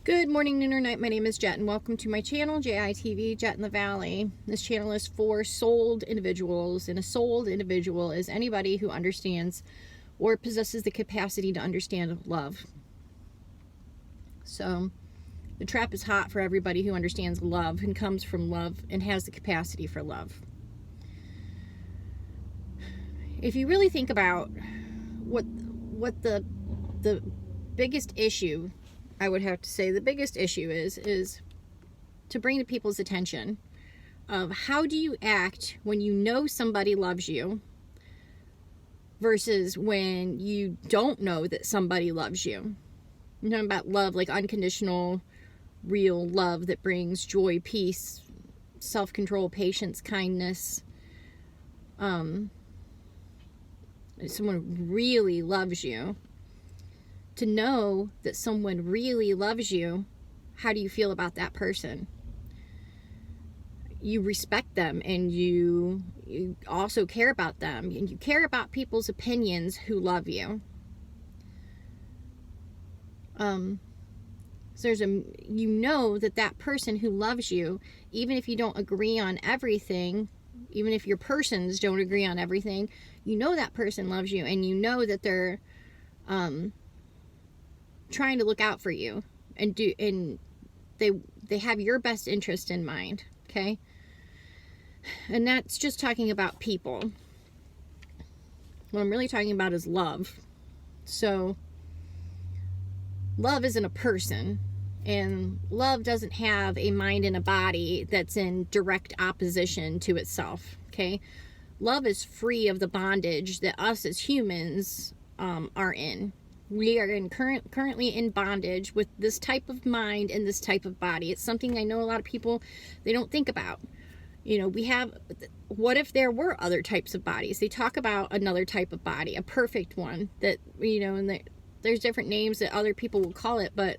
Good morning, noon, or night. My name is Jet, and welcome to my channel, JITV, Jet in the Valley. This channel is for souled individuals, and a souled individual is anybody who understands or possesses the capacity to understand love. So, the trap is hot for everybody who understands love and comes from love and has the capacity for love. If you really think about what the biggest issue, I would have to say the biggest issue is to bring to people's attention of how do you act when you know somebody loves you versus when you don't know that somebody loves you. I'm talking about love, like unconditional, real love that brings joy, peace, self-control, patience, kindness. Someone really loves you. To know that someone really loves you, how do you feel about that person? You respect them, and you also care about them, and you care about people's opinions who love you. So you know that person who loves you, even if you don't agree on everything, even if your persons don't agree on everything, you know that person loves you, and you know that they're trying to look out for you, and they have your best interest in mind. Okay, and that's just talking about people. What I'm really talking about is love. So love isn't a person, and love doesn't have a mind and a body that's in direct opposition to itself. Okay, love is free of the bondage that us as humans are in. We are currently in bondage with this type of mind and this type of body. It's something I know a lot of people, they don't think about. You know, what if there were other types of bodies? They talk about another type of body, a perfect one that, you know, and there's different names that other people will call it, but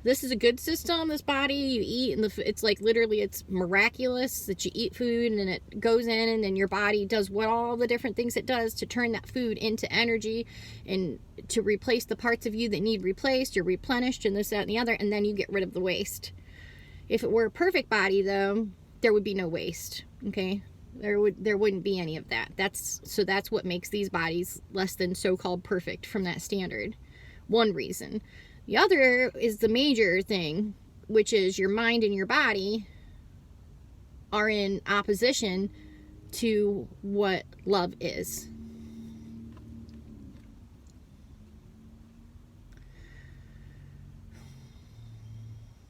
this is a good system, this body. You eat, and it's like literally, it's miraculous that you eat food and it goes in, and then your body does all the different things it does to turn that food into energy and to replace the parts of you that need replaced. You're replenished and this, that, and the other, and then you get rid of the waste. If it were a perfect body, though, there would be no waste. Okay, there wouldn't be any of that. That's what makes these bodies less than so-called perfect from that standard. One reason. The other is the major thing, which is your mind and your body are in opposition to what love is.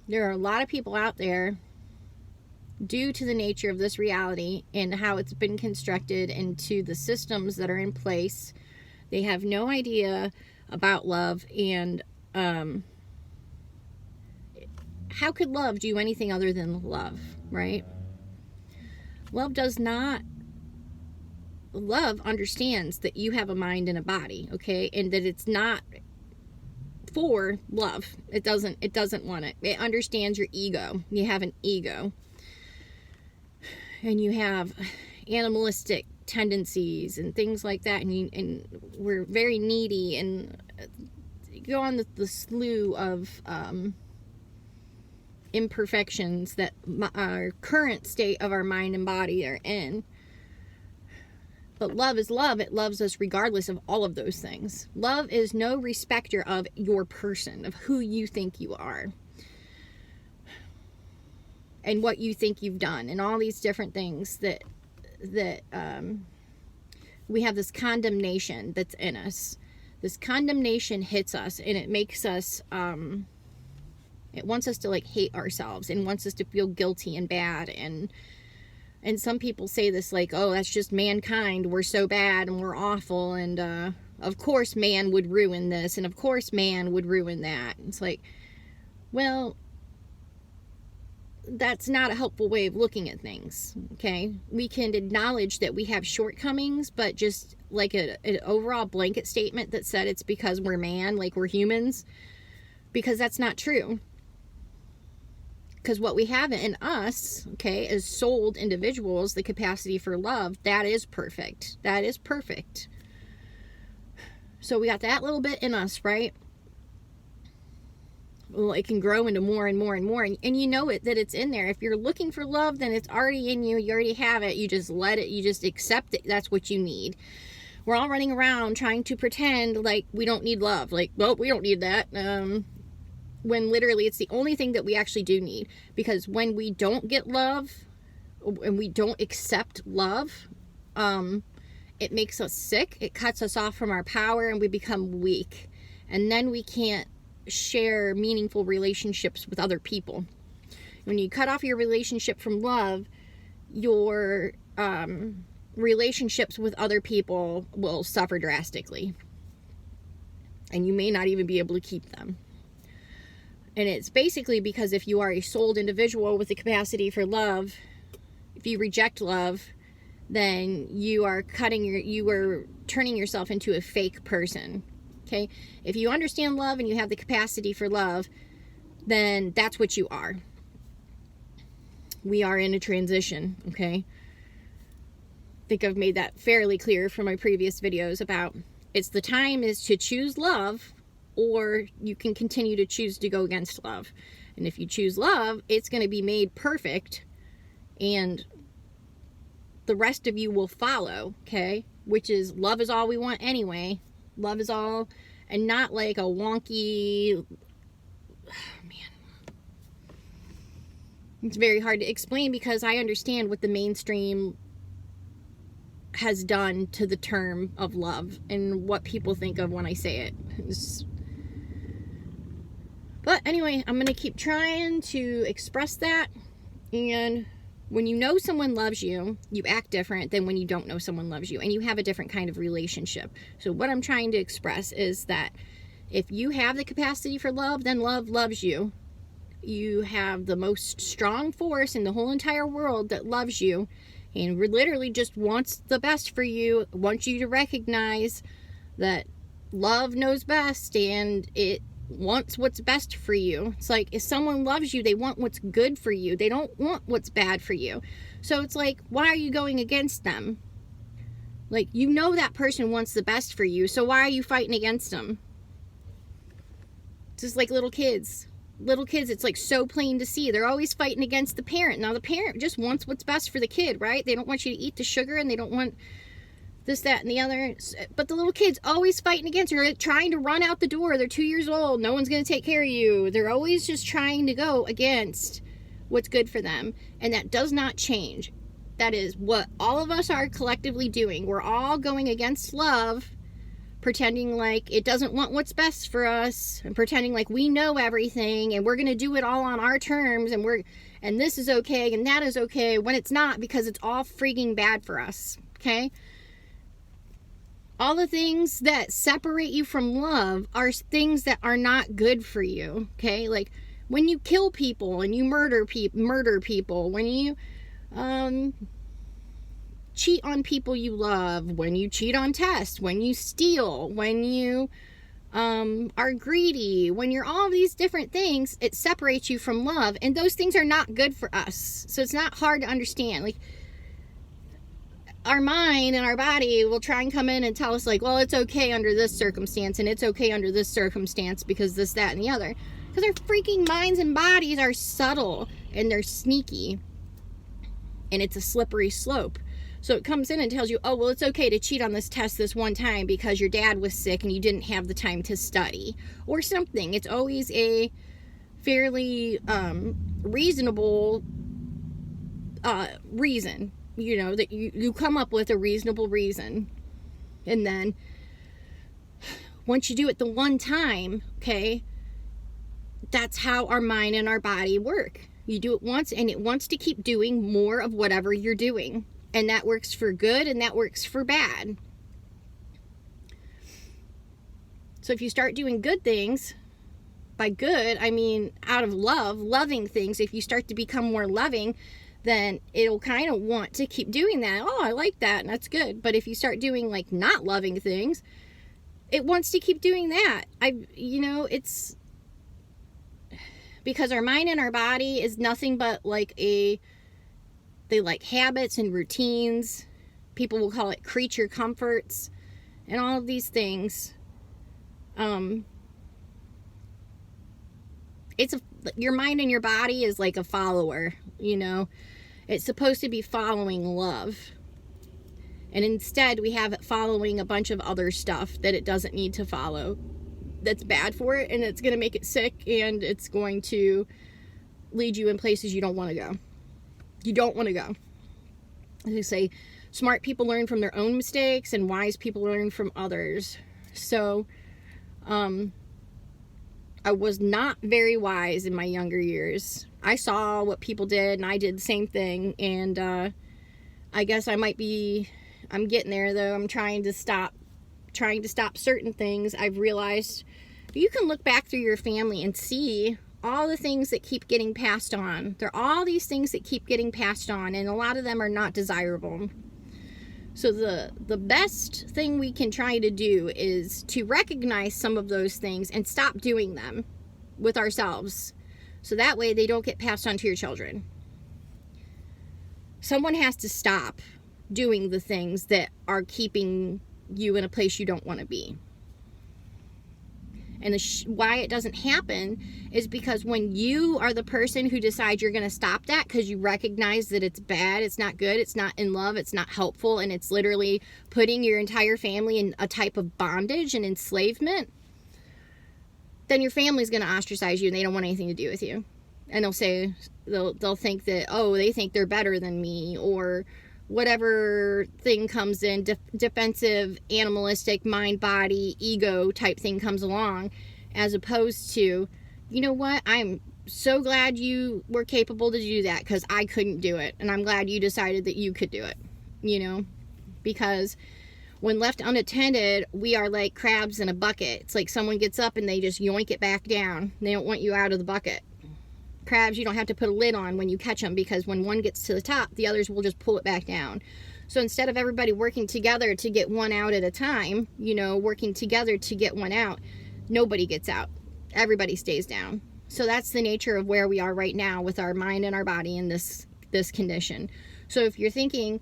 There are a lot of people out there, due to the nature of this reality and how it's been constructed into the systems that are in place, they have no idea about love, and how could love do anything other than love, right? Love understands that you have a mind and a body, okay? And that it's not for love. It doesn't want it. It understands your ego. You have an ego. And you have animalistic tendencies and things like that, and we're very needy, and go on the slew of imperfections that our current state of our mind and body are in. But love is love. It loves us regardless of all of those things. Love is no respecter of your person, of who you think you are, and what you think you've done, and all these different things that we have this condemnation that's in us. This condemnation hits us, and it makes us, it wants us to like hate ourselves, and wants us to feel guilty and bad. And some people say this like, oh, that's just mankind. We're so bad and we're awful. And of course man would ruin this, and of course man would ruin that. It's like, well, that's not a helpful way of looking at things. Okay, we can acknowledge that we have shortcomings, but just like an overall blanket statement that said it's because we're man, like we're humans, because that's not true. Because what we have in us, okay, as souled individuals, the capacity for love, that is perfect. That is perfect. So we got that little bit in us, right? well, it can grow into more and more and more, and you know it, that it's in there. If you're looking for love, then it's already in you. You already have it. You just let it, you just accept it. That's what you need. We're all running around trying to pretend like we don't need love. Like, well, we don't need that. When literally it's the only thing that we actually do need. Because when we don't get love, and we don't accept love, it makes us sick. It cuts us off from our power, and we become weak. And then we can't share meaningful relationships with other people. When you cut off your relationship from love, your relationships with other people will suffer drastically, and you may not even be able to keep them. And it's basically because if you are a souled individual with the capacity for love, if you reject love, then you are turning yourself into a fake person. Okay? If you understand love and you have the capacity for love, then that's what you are. We are in a transition, okay? I think I've made that fairly clear from my previous videos about it's the time is to choose love, or you can continue to choose to go against love. And if you choose love, it's going to be made perfect, and the rest of you will follow, okay? Which is, love is all we want anyway. Love is all, and not like a wonky, man. It's very hard to explain because I understand what the mainstream has done to the term of love and what people think of when I say it. But anyway, I'm going to keep trying to express that. And when you know someone loves you, you act different than when you don't know someone loves you, and you have a different kind of relationship. So what I'm trying to express is that if you have the capacity for love, then love loves you. You have the most strong force in the whole entire world that loves you, and literally just wants the best for you, wants you to recognize that love knows best, and it wants what's best for you. It's like, if someone loves you, they want what's good for you. They don't want what's bad for you. So it's like, why are you going against them? Like, you know that person wants the best for you, so why are you fighting against them? It's just like little kids. Little kids, it's like so plain to see. They're always fighting against the parent. Now, the parent just wants what's best for the kid, right? They don't want you to eat the sugar, and they don't want this, that, and the other. But the little kid's always fighting against her, trying to run out the door. They're 2 years old. No one's going to take care of you. They're always just trying to go against what's good for them. And that does not change. That is what all of us are collectively doing. We're all going against love, pretending like it doesn't want what's best for us, and pretending like we know everything, and we're going to do it all on our terms, and this is okay, and that is okay, when it's not, because it's all freaking bad for us, okay? All the things that separate you from love are things that are not good for you, okay? Like, when you kill people, and you murder people, when you, cheat on people you love, when you cheat on tests, when you steal, when you are greedy, when you're all these different things, it separates you from love, and those things are not good for us. So it's not hard to understand. Like, our mind and our body will try and come in and tell us, like, well, it's okay under this circumstance, and it's okay under this circumstance because this, that, and the other. Because our freaking minds and bodies are subtle, and they're sneaky, and it's a slippery slope. So it comes in and tells you, oh, well, it's okay to cheat on this test this one time because your dad was sick and you didn't have the time to study, or something. It's always a fairly reasonable reason, you know, that you come up with a reasonable reason. And then once you do it the one time, okay, that's how our mind and our body work. You do it once, and it wants to keep doing more of whatever you're doing. And that works for good, and that works for bad. So if you start doing good things, by good, I mean out of love, loving things, if you start to become more loving, then it'll kind of want to keep doing that. Oh, I like that, and that's good. But if you start doing, like, not loving things, it wants to keep doing that. It's because our mind and our body is nothing but like they like habits and routines. People will call it creature comforts and all of these things. And your mind and your body is like a follower, you know. It's supposed to be following love. And instead we have it following a bunch of other stuff that it doesn't need to follow. That's bad for it, and it's going to make it sick, and it's going to lead you in places you don't want to go. You don't want to go. As they say, smart people learn from their own mistakes, and wise people learn from others. So, I was not very wise in my younger years. I saw what people did, and I did the same thing, and I guess I'm getting there, though. I'm trying to stop certain things. I've realized you can look back through your family and see all the things that keep getting passed on. There are all these things that keep getting passed on, and a lot of them are not desirable. So the best thing we can try to do is to recognize some of those things and stop doing them with ourselves. So that way they don't get passed on to your children. Someone has to stop doing the things that are keeping you in a place you don't want to be. And why it doesn't happen is because when you are the person who decides you're going to stop that because you recognize that it's bad, it's not good, it's not in love, it's not helpful, and it's literally putting your entire family in a type of bondage and enslavement, then your family's going to ostracize you, and they don't want anything to do with you. And they'll think that, oh, they think they're better than me, or whatever thing comes in, defensive, animalistic, mind, body, ego type thing comes along, as opposed to, you know what, I'm so glad you were capable to do that because I couldn't do it, and I'm glad you decided that you could do it, you know, because when left unattended, we are like crabs in a bucket. It's like someone gets up and they just yoink it back down. They don't want you out of the bucket. Crabs, you don't have to put a lid on when you catch them, because when one gets to the top, the others will just pull it back down. So instead of everybody working together to get one out at a time, you know, working together to get one out, nobody gets out. Everybody stays down. So that's the nature of where we are right now with our mind and our body in this condition. So if you're thinking,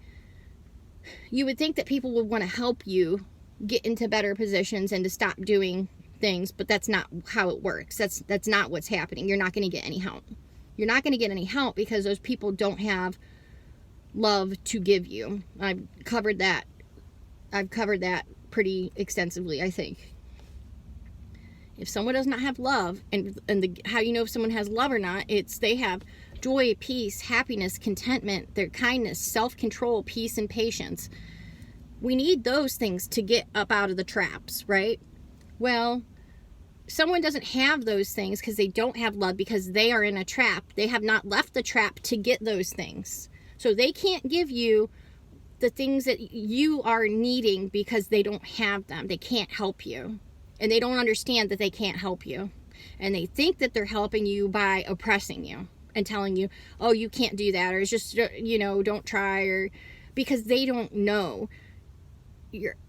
you would think that people would want to help you get into better positions and to stop doing things, but that's not how it works. That's not what's happening. You're not going to get any help. You're not going to get any help because those people don't have love to give you. I've covered that pretty extensively, I think. If someone does not have love, and how you know if someone has love or not, it's they have joy, peace, happiness, contentment, their kindness, self-control, peace, and patience. We need those things to get up out of the traps, right? Well, someone doesn't have those things because they don't have love, because they are in a trap. They have not left the trap to get those things. So they can't give you the things that you are needing because they don't have them. They can't help you. And they don't understand that they can't help you. And they think that they're helping you by oppressing you and telling you, oh, you can't do that, or it's just, you know, don't try, or because they don't know.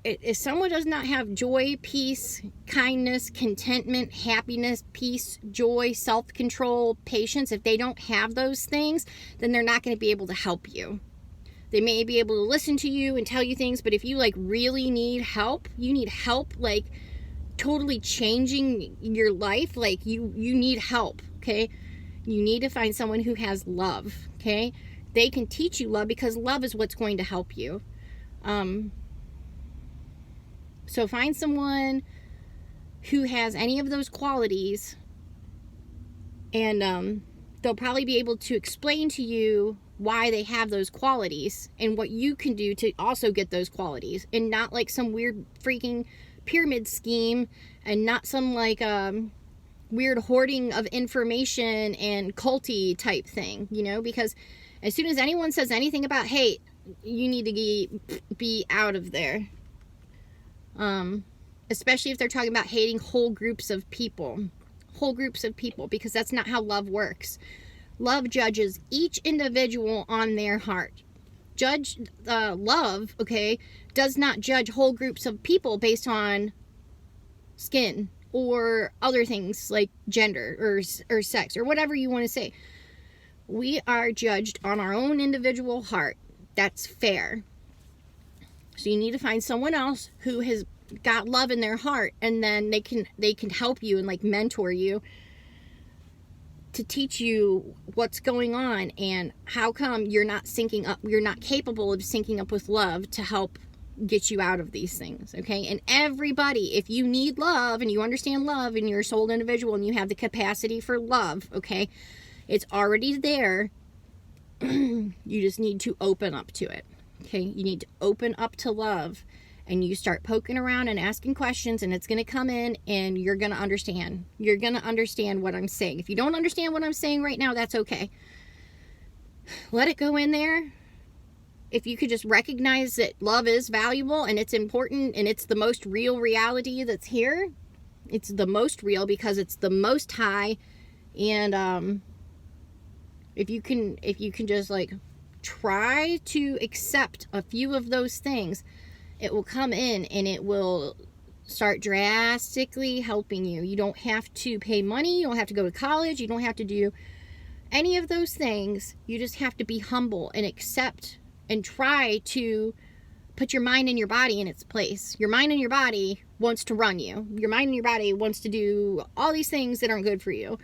If someone does not have joy, peace, kindness, contentment, happiness, peace, joy, self-control, patience, if they don't have those things, then they're not going to be able to help you. They may be able to listen to you and tell you things, but if you like really need help, you need help like totally changing your life, like you need help, okay? You need to find someone who has love, okay? They can teach you love, because love is what's going to help you. So find someone who has any of those qualities, and they'll probably be able to explain to you why they have those qualities and what you can do to also get those qualities, and not like some weird freaking pyramid scheme, and not some like weird hoarding of information and culty type thing, you know, because as soon as anyone says anything about hate, you need to be out of there. Especially if they're talking about hating whole groups of people, because that's not how love works. Love judges each individual on their heart. Love, okay, does not judge whole groups of people based on skin or other things like gender or sex or whatever you want to say. We are judged on our own individual heart. That's fair. So you need to find someone else who has got love in their heart, and then they can help you and like mentor you to teach you what's going on and how come you're not syncing up, you're not capable of syncing up with love to help get you out of these things, okay? And everybody, if you need love and you understand love and you're a soul individual and you have the capacity for love, okay, it's already there. You just need to open up to it, okay? You need to open up to love, and you start poking around and asking questions, and it's going to come in, and you're going to understand. You're going to understand what I'm saying. If you don't understand what I'm saying right now, that's okay. Let it go in there. If you could just recognize that love is valuable and it's important and it's the most real reality that's here. It's the most real because it's the most high. And if you can just like try to accept a few of those things, it will come in and it will start drastically helping you. You don't have to pay money. You don't have to go to college. You don't have to do any of those things. You just have to be humble and accept and try to put your mind and your body in its place. Your mind and your body wants to run you. Your mind and your body wants to do all these things that aren't good for you.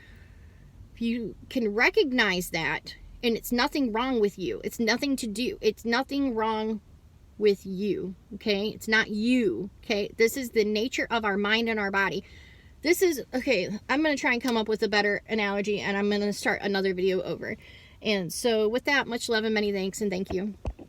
If you can recognize that, and it's nothing wrong with you. It's nothing to do. It's nothing wrong with you, okay? It's not you, okay? This is the nature of our mind and our body. This is, okay, I'm going to try and come up with a better analogy, and I'm going to start another video over. And so with that, much love and many thanks, and thank you.